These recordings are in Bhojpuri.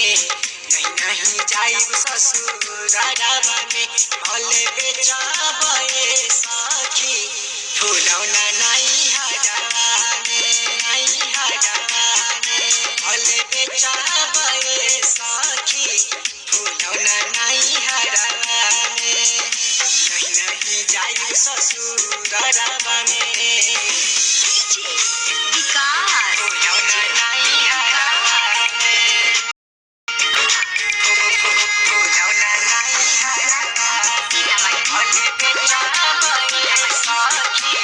नहीं जाइब ससुरारा में भले बेचबे सखी फुलौना नहीं हजाने भले बेचबे सखी फुलौना नहीं हजाने नहीं जाइब ससुरारा में फुलौना नहीं हजाने फुलौना नहीं हजाने भले बेचबे सखी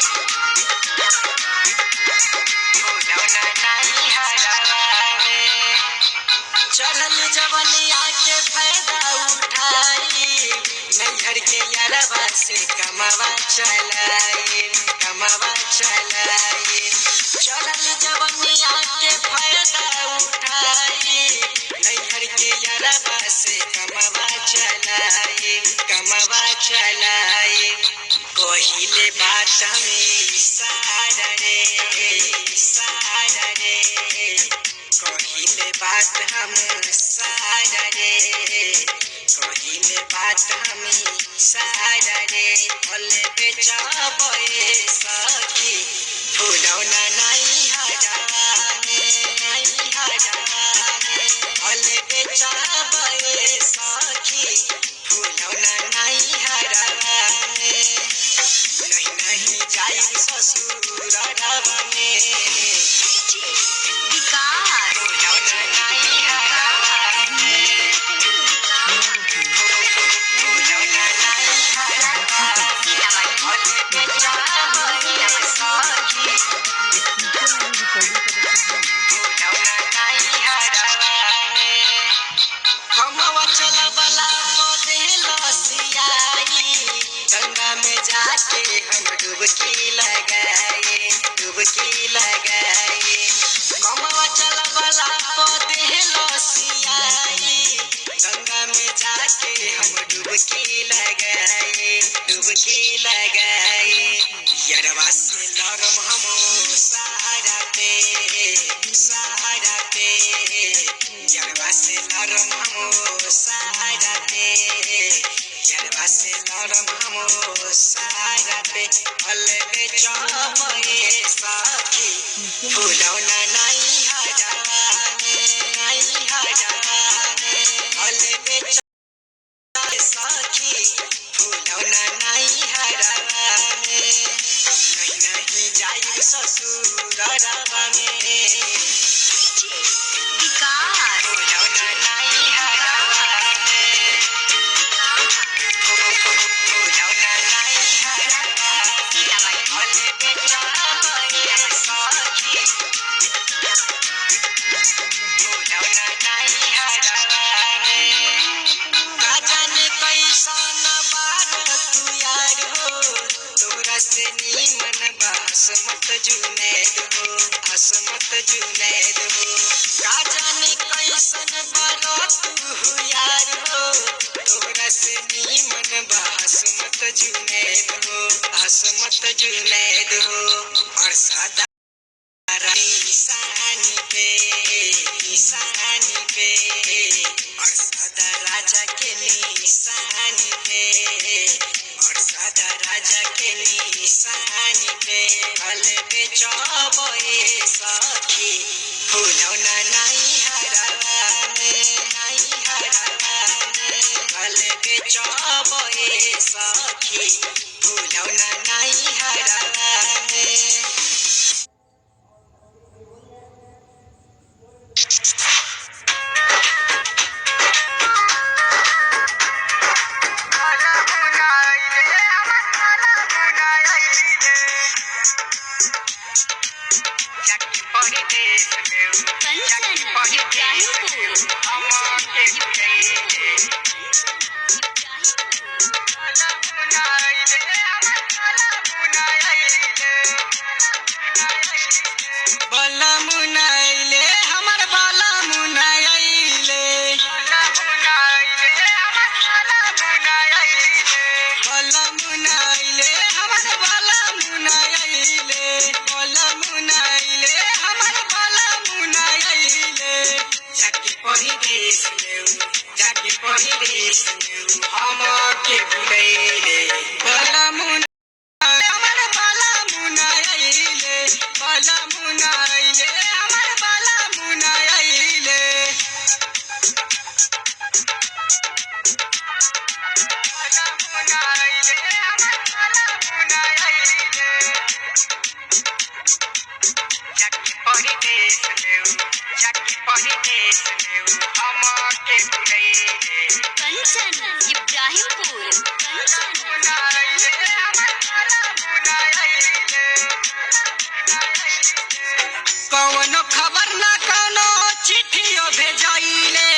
फुलौना नहीं हजाने चढ़ल जवनिया के फायदा उठाई नैहर के यारवा से कमावा चलाई चढ़ल जवनिया के फायदा उठाई नैहर के यारवा से कमावा चलाई कहिले बात में सारा रे कहिले बात हम सारा रे कहिले बात हम सारा रे भले बेचबे सखी फुलौना नहीं हजाने भले बेचबे सखी फुलौना नहीं हजाने नहीं जाइब ससुरारा में फुलौना नहीं हजाने फुलौना नहीं हजाने भले बेचबे सखी फुलौना नहीं हजाने हमवा चलबला पदे लसियाई गंगा में जाके हम डुबकी लगाए हमवा चलबला पदे लसियाई गंगा में जाके हम डुबकी लगाए यरवा से लरम हम सारा पे यरवा से लरम हम सारा पे यरवा से लरम हम सारा पे भले बेचबे सखी फुलौना नहीं हजाने भले बेचबे सखी फुलौना नहीं हजाने नहीं जाइब ससुरारा में फुलौना नहीं हजाने फुलौना नहीं हजाने भले बेचबे सखी फुलौना नहीं हजाने का जाने कैसन बार तू यार हो तोरा से नीमन हसमत जुनैद हो का जाने कैसन बार तू यार हो तोरा से नीमन हसमत जुनैद हो और सदा निशानी पे और सदा राजा के निशानी पे और सदा राजा के निशानी पे भले बेचबे सखी फुलौना नहीं हजाने भले बेचबे सखी फुलौना नहीं हजाने बाला मुनाइले हमार बाला मुनाइले बाला मुनाइले हमार बाला मुनाइले जाके परदेश में हमके बुलाइले कंचन इब्राहिमपुर कंचन कौनो खबर ना कौनो चिट्ठियों भेजाइले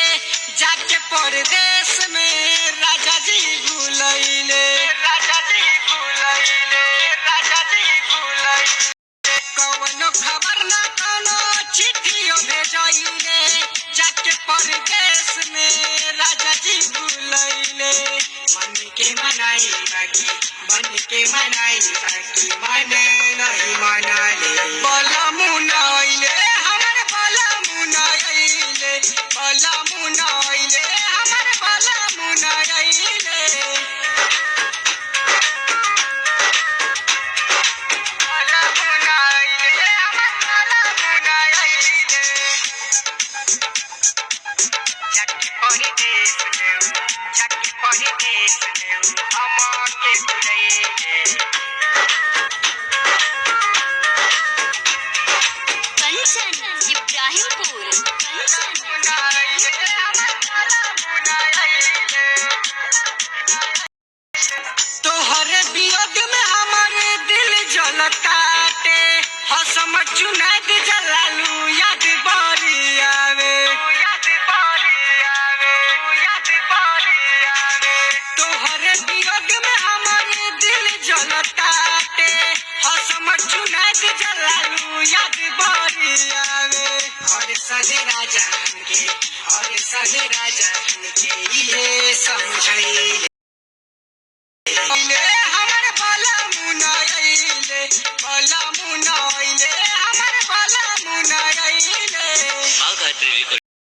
जाके परदेश में राजा जी भूलैले कौनो खबर ना कौनो चिट्ठियों भेजाइले जाके परदेश में राजा जी भूलैले मन के मनाई बाकी मन नहीं मनाले बाला मुनाइले हमारे बाला मुनाइले बाला मुनाइले हमारे बाला मुनाइले बाला मुनाइले हमारे बाला मुनाइले जाके परदेश में हमके बुलाइले कंचन इब्राहिमपुर कंचन तोहरे वियोग में हमारे दिल जलताटे हसम जुनैद जलालू याद बारी आवे तोहरे वियोग में हमारे दिल जलताटे हसम जुनैद जलालू याद बारी आवे और सदे राजा हमके ये समझाई